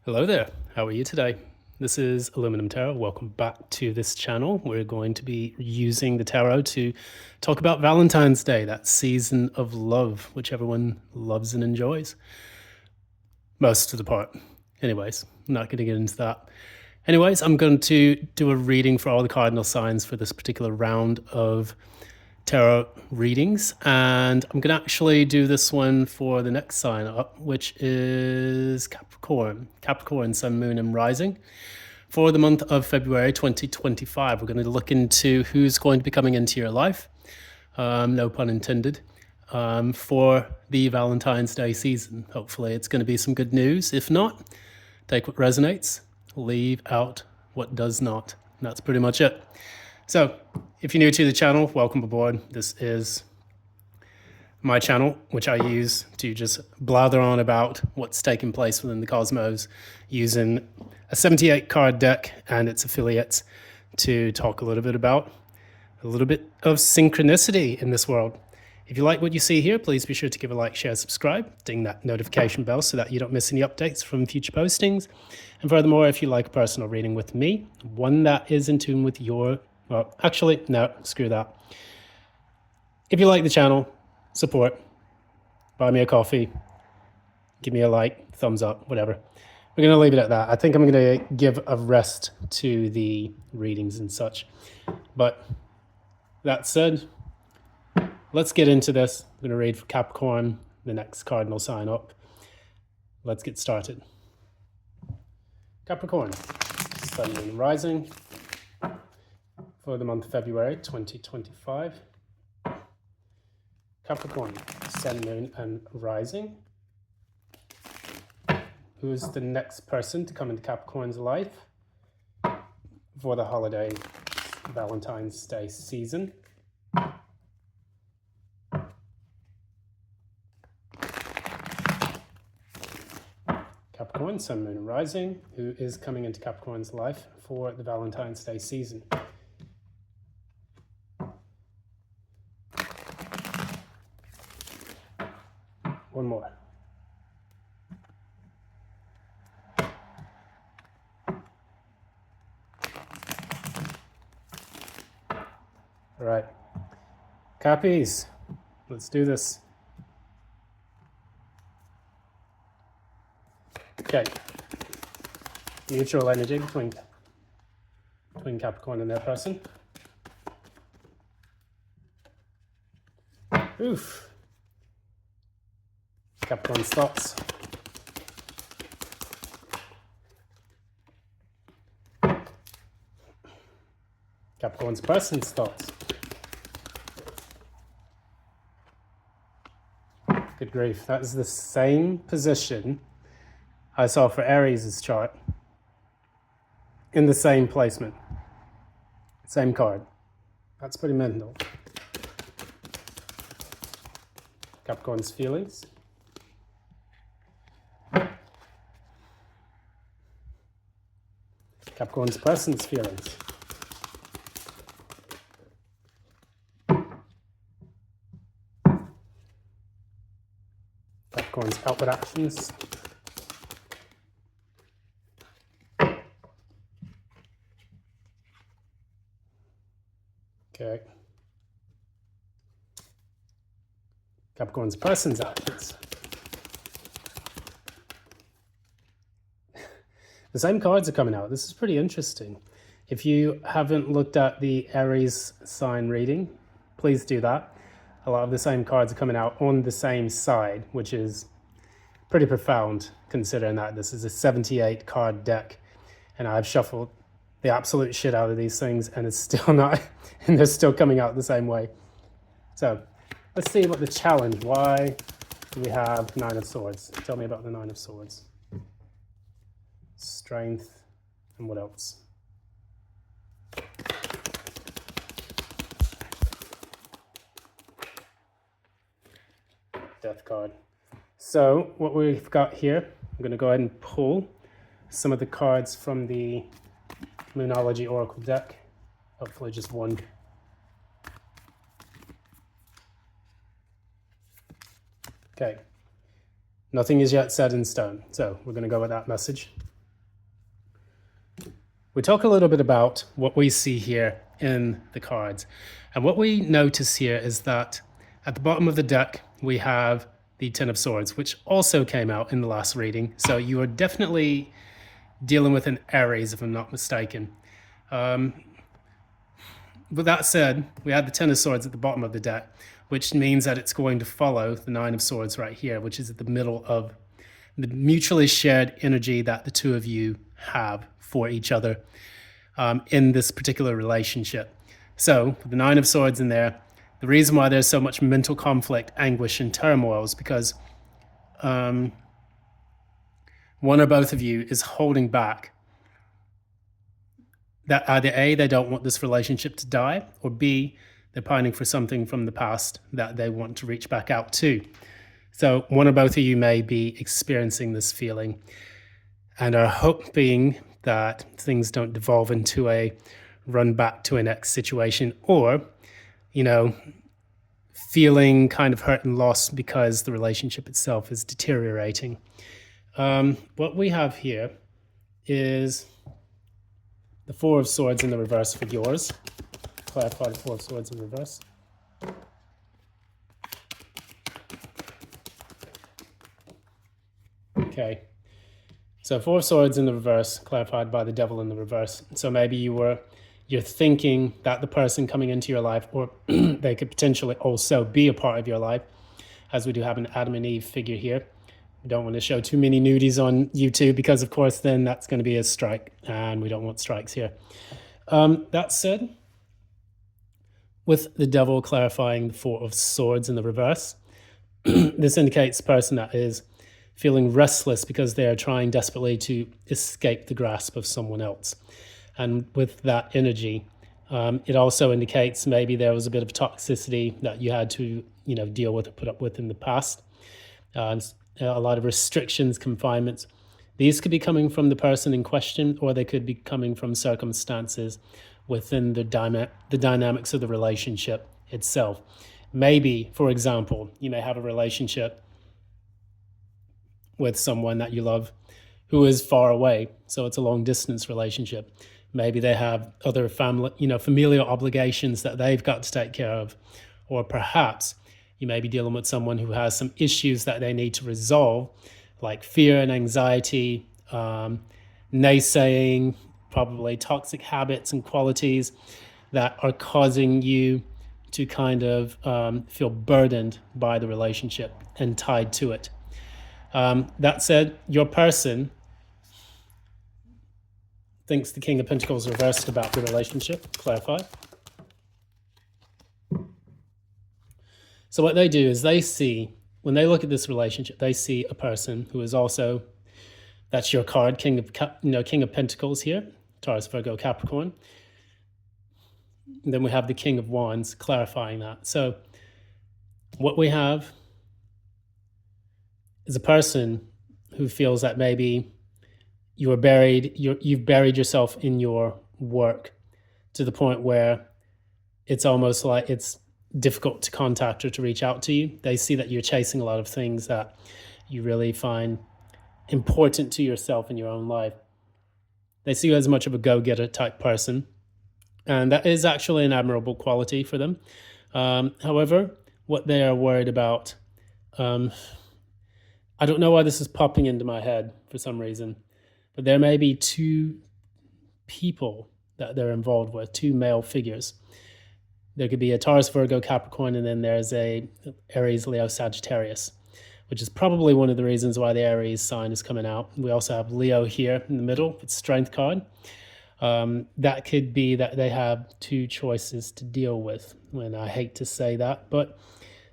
Hello there, how are you today? This is Aluminum Tarot. Welcome back to this channel. We're going to be using the tarot to talk about Valentine's Day, that season of love, which everyone loves and enjoys. Most of the part. Anyways, I'm not going to get into that. Anyways, I'm going to do a reading for all the cardinal signs for this particular round of tarot readings, and I'm going to actually do this one for the next sign up, which is Capricorn, Sun, Moon, and Rising. For the month of February 2025, we're going to look into who's going to be coming into your life, no pun intended, for the Valentine's Day season. Hopefully it's going to be some good news. If not, take what resonates, leave out what does not. And that's pretty much it. So if you're new to the channel, welcome aboard. This is my channel, which I use to just blather on about what's taking place within the cosmos using a 78 card deck and its affiliates to talk a little bit about a little bit of synchronicity in this world. If you like what you see here, please be sure to give a like, share, subscribe, ding that notification bell so that you don't miss any updates from future postings. And furthermore, if you like a personal reading with me, one that is in tune with your, well, actually, no, screw that. If you like the channel, support, buy me a coffee, give me a like, thumbs up, whatever. We're going to leave it at that. I think I'm going to give a rest to the readings and such. But that said, let's get into this. I'm going to read for Capricorn, the next cardinal sign up. Let's get started. Capricorn, Sun, Moon, and Rising for the month of February 2025. Capricorn, Sun, Moon, and Rising. Who is the next person to come into Capricorn's life for the holiday Valentine's Day season? Capricorn, Sun, Moon, and Rising. Who is coming into Capricorn's life for the Valentine's Day season? One more. All right, Cappies, let's do this. Okay, mutual energy between Capricorn and their person. Oof. Capricorn's thoughts. Capricorn's person's thoughts. Good grief, that is the same position I saw for Aries' chart in the same placement. Same card. That's pretty mental. Capricorn's feelings. Capricorn's person's feelings. Capricorn's outward actions. Okay. Capricorn's person's actions. The same cards are coming out. This is pretty interesting. If you haven't looked at the Aries sign reading, please do that. A lot of the same cards are coming out on the same side, which is pretty profound considering that this is a 78 card deck and I've shuffled the absolute shit out of these things and it's still not, and they're still coming out the same way. So let's see what the challenge, why do we have Nine of Swords? Tell me about the Nine of Swords. Strength, and what else? Death card. So what we've got here, I'm going to go ahead and pull some of the cards from the Moonology Oracle deck. Hopefully just one. Okay. Nothing is yet set in stone. So we're going to go with that message. we talk a little bit about what we see here in the cards. And what we notice here is that at the bottom of the deck, we have the Ten of Swords, which also came out in the last reading. So you are definitely dealing with an Aries, if I'm not mistaken. With that said, we had the Ten of Swords at the bottom of the deck, which means that it's going to follow the Nine of Swords right here, which is at the middle of the mutually shared energy that the two of you have for each other in this particular relationship. So with the Nine of Swords in there, the reason why there's so much mental conflict, anguish, and turmoil is because one or both of you is holding back. That either A, they don't want this relationship to die, or B, they're pining for something from the past that they want to reach back out to. So one or both of you may be experiencing this feeling and are hoping that things don't devolve into a run back to an ex situation, or, feeling kind of hurt and lost because the relationship itself is deteriorating. What we have here is the Four of Swords in the reverse for yours. Clarify the Four of Swords in reverse. Okay. So Four of Swords in the reverse, clarified by the Devil in the reverse. So maybe you're thinking that the person coming into your life, or they could potentially also be a part of your life, as we do have an Adam and Eve figure here. We don't want to show too many nudies on YouTube because, of course, then that's going to be a strike, and we don't want strikes here. That said, with the Devil clarifying the Four of Swords in the reverse, this indicates a person that is feeling restless because they are trying desperately to escape the grasp of someone else. And with that energy, it also indicates maybe there was a bit of toxicity that you had to, deal with or put up with in the past. A lot of restrictions, confinements. These could be coming from the person in question, or they could be coming from circumstances within the dynamics of the relationship itself. Maybe, for example, you may have a relationship with someone that you love who is far away, so it's a long distance relationship. Maybe they have other family, familial obligations that they've got to take care of, or perhaps you may be dealing with someone who has some issues that they need to resolve, like fear and anxiety, naysaying, probably toxic habits and qualities that are causing you to kind of feel burdened by the relationship and tied to it. That said, your person thinks the King of Pentacles reversed about the relationship. Clarify. So what they do is they see, when they look at this relationship, they see a person who is also, that's your card, King of Pentacles here, Taurus, Virgo, Capricorn. And then we have the King of Wands clarifying that. So what we have is a person who feels that maybe you've buried yourself in your work to the point where it's almost like it's difficult to contact or to reach out to you. They see that you're chasing a lot of things that you really find important to yourself in your own life. They see you as much of a go-getter type person, and that is actually an admirable quality for them. However, what they are worried about, I don't know why this is popping into my head for some reason, but there may be two people that they're involved with, two male figures. There could be a Taurus, Virgo, Capricorn, and then there's a Aries, Leo, Sagittarius, which is probably one of the reasons why the Aries sign is coming out. We also have Leo here in the middle, it's Strength card. That could be that they have two choices to deal with. And I hate to say that, but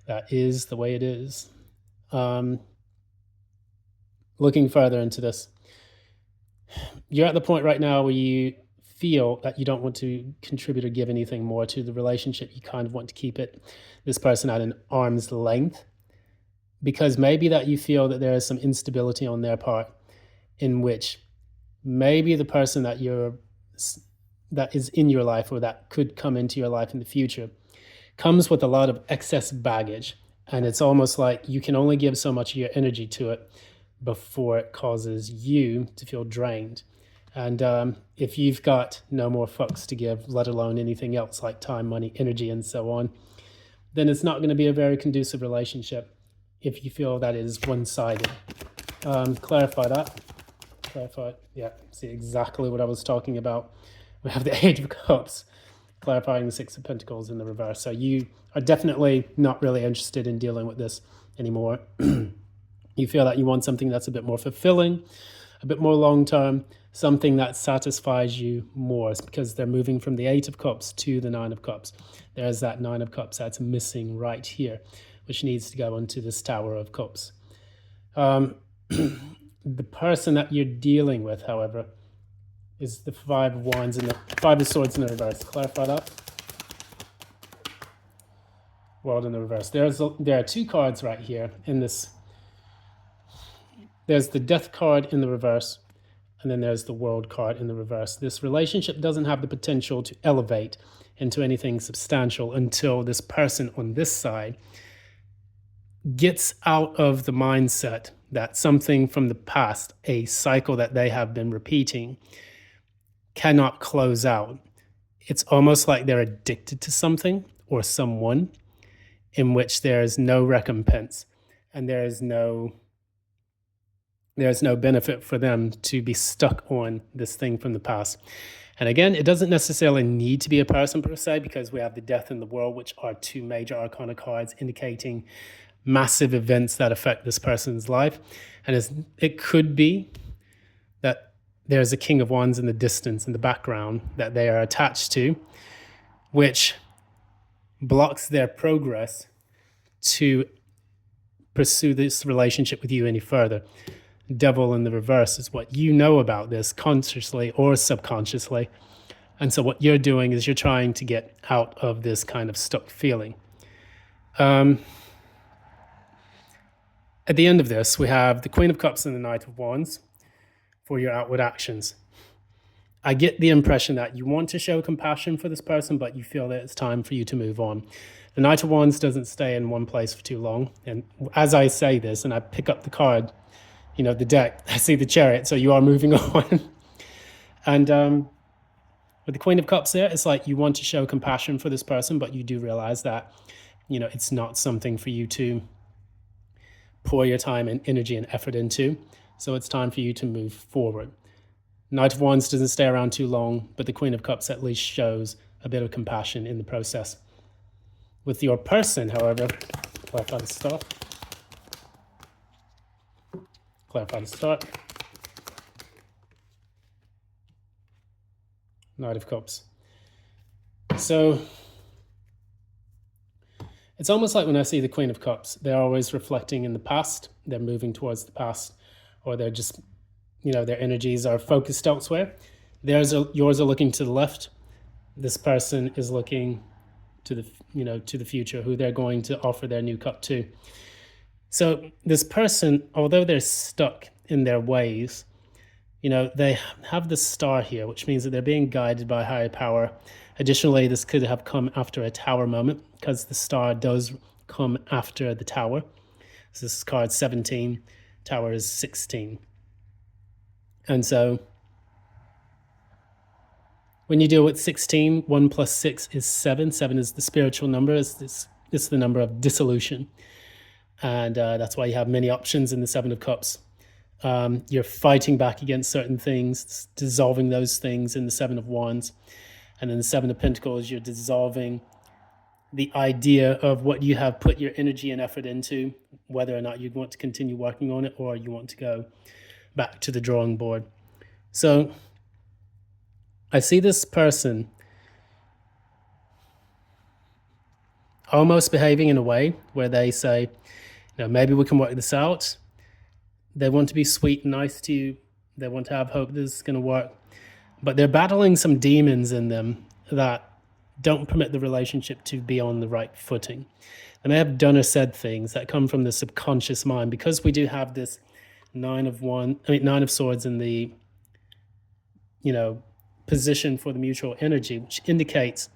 that is the way it is. Looking further into this, you're at the point right now where you feel that you don't want to contribute or give anything more to the relationship. You kind of want to keep this person at an arm's length, because maybe that you feel that there is some instability on their part, in which maybe the person that is in your life, or that could come into your life in the future, comes with a lot of excess baggage. And it's almost like you can only give so much of your energy to it before it causes you to feel drained. And if you've got no more fucks to give, let alone anything else like time, money, energy, and so on, then it's not going to be a very conducive relationship if you feel that it is one-sided. Clarify that. Clarify. Yeah, see exactly what I was talking about. We have the Eight of Cups, clarifying the Six of Pentacles in the reverse. So you are definitely not really interested in dealing with this anymore. You feel that you want something that's a bit more fulfilling, a bit more long-term, something that satisfies you more. It's because they're moving from the Eight of Cups to the Nine of Cups. There's that Nine of Cups that's missing right here, which needs to go into this Tower of Cups. The person that you're dealing with, however, is the Five of Wands and the Five of Swords in the reverse. Clarify that. World in the reverse. There are two cards right here in this. There's the Death card in the reverse, and then there's the World card in the reverse. This relationship doesn't have the potential to elevate into anything substantial until this person on this side gets out of the mindset that something from the past, a cycle that they have been repeating, cannot close out. It's almost like they're addicted to something or someone in which there is no recompense and there is no benefit for them to be stuck on this thing from the past. And again, it doesn't necessarily need to be a person per se, because we have the Death and the World, which are two major arcana cards indicating massive events that affect this person's life. And it could be that there's a King of Wands in the distance, in the background, that they are attached to, which blocks their progress to pursue this relationship with you any further. Devil in the reverse is what you know about this consciously or subconsciously. And so what you're doing is you're trying to get out of this kind of stuck feeling. At the end of this, we have the Queen of Cups and the Knight of Wands for your outward actions. I get the impression that you want to show compassion for this person, but you feel that it's time for you to move on. The Knight of Wands doesn't stay in one place for too long. And as I say this and I pick up the card, the deck, I see the Chariot, so you are moving on. And with the Queen of Cups there, it's like you want to show compassion for this person, but you do realize that, it's not something for you to pour your time and energy and effort into. So it's time for you to move forward. Knight of Wands doesn't stay around too long, but the Queen of Cups at least shows a bit of compassion in the process. With your person, however, clarify the start. Clarify the start. Knight of Cups. So it's almost like when I see the Queen of Cups, they're always reflecting in the past. They're moving towards the past, or they're just, their energies are focused elsewhere. Yours are looking to the left. This person is looking to the future, who they're going to offer their new cup to. So this person, although they're stuck in their ways, they have the star here, which means that they're being guided by a higher power. Additionally, this could have come after a tower moment, because the star does come after the tower. So this is card 17, tower is 16. And so when you deal with 16, 1 plus 6 is 7. 7 is the spiritual number. It's the number of dissolution. And that's why you have many options in the Seven of Cups. You're fighting back against certain things, dissolving those things in the Seven of Wands. And then the Seven of Pentacles, you're dissolving the idea of what you have put your energy and effort into, whether or not you want to continue working on it or you want to go back to the drawing board. So I see this person almost behaving in a way where they say, maybe we can work this out. They want to be sweet and nice to you. They want to have hope this is going to work. But they're battling some demons in them that don't permit the relationship to be on the right footing. They may have done or said things that come from the subconscious mind, because we do have this Nine of Swords in the, position for the mutual energy, which indicates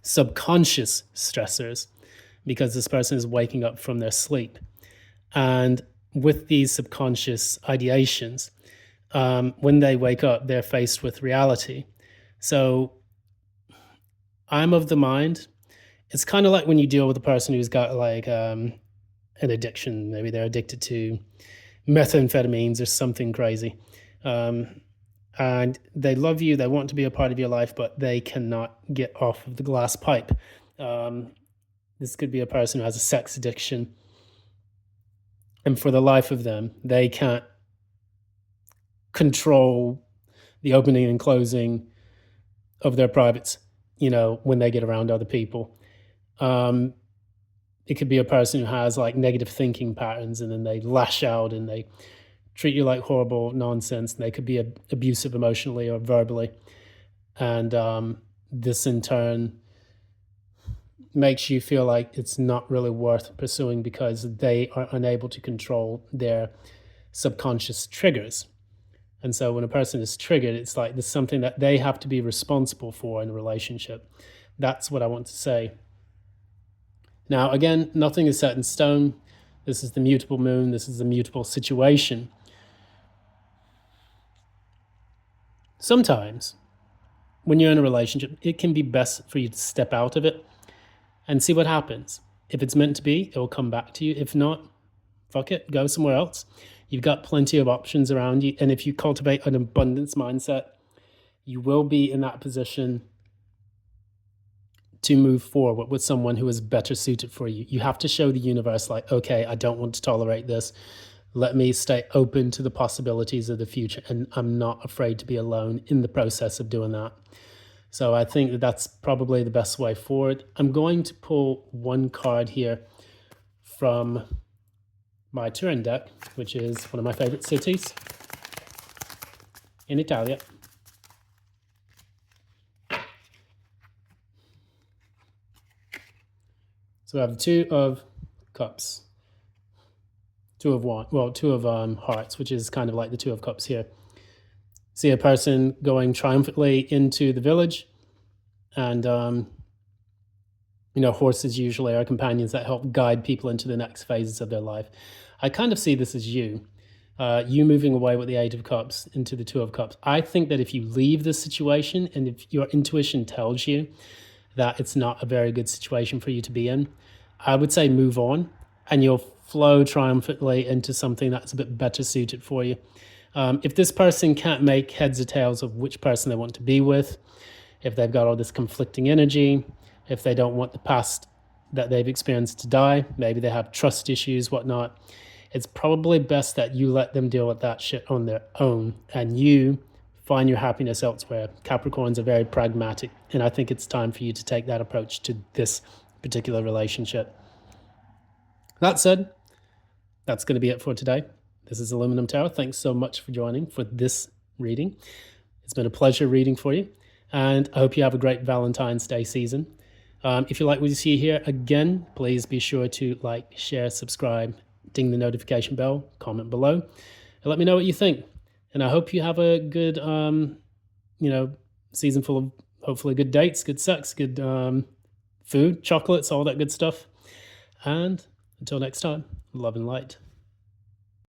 subconscious stressors, because this person is waking up from their sleep. And with these subconscious ideations, when they wake up, they're faced with reality. So I'm of the mind, it's kind of like when you deal with a person who's got like an addiction. Maybe they're addicted to methamphetamines or something crazy. Um, and they love you, they want to be a part of your life, but they cannot get off of the glass pipe. Um, this could be a person who has a sex addiction, and for the life of them, they can't control the opening and closing of their privates, when they get around other people. Um, it could be a person who has like negative thinking patterns, and then they lash out and they treat you like horrible nonsense, and they could be abusive emotionally or verbally. And this in turn makes you feel like it's not really worth pursuing because they are unable to control their subconscious triggers. And so when a person is triggered, it's like there's something that they have to be responsible for in a relationship. That's what I want to say. Now, again, nothing is set in stone. This is the mutable moon. This is the mutable situation. Sometimes when you're in a relationship, it can be best for you to step out of it and see what happens. If it's meant to be, it will come back to you. If not, fuck it, go somewhere else. You've got plenty of options around you. And if you cultivate an abundance mindset, you will be in that position to move forward with someone who is better suited for you. You have to show the universe like, okay, I don't want to tolerate this. Let me stay open to the possibilities of the future. And I'm not afraid to be alone in the process of doing that. So I think that that's probably the best way forward. I'm going to pull one card here from my Turin deck, which is one of my favorite cities in Italia. So I have Two of Cups, Two of Hearts, which is kind of like the Two of Cups here. See a person going triumphantly into the village, and horses usually are companions that help guide people into the next phases of their life. I kind of see this as you moving away with the Eight of Cups into the Two of Cups. I think that if you leave this situation, and if your intuition tells you that it's not a very good situation for you to be in, I would say move on, and you'll flow triumphantly into something that's a bit better suited for you. If this person can't make heads or tails of which person they want to be with, if they've got all this conflicting energy, if they don't want the past that they've experienced to die, maybe they have trust issues, whatnot, it's probably best that you let them deal with that shit on their own and you find your happiness elsewhere. Capricorns are very pragmatic, and I think it's time for you to take that approach to this particular relationship. That said, that's going to be it for today. This is Aluminum Tarot. Thanks so much for joining for this reading. It's been a pleasure reading for you, and I hope you have a great Valentine's Day season. If you like what you see here, again, please be sure to like, share, subscribe, ding the notification bell, comment below, and let me know what you think. And I hope you have a good, season full of hopefully good dates, good sex, good food, chocolates, all that good stuff. And until next time, love and light.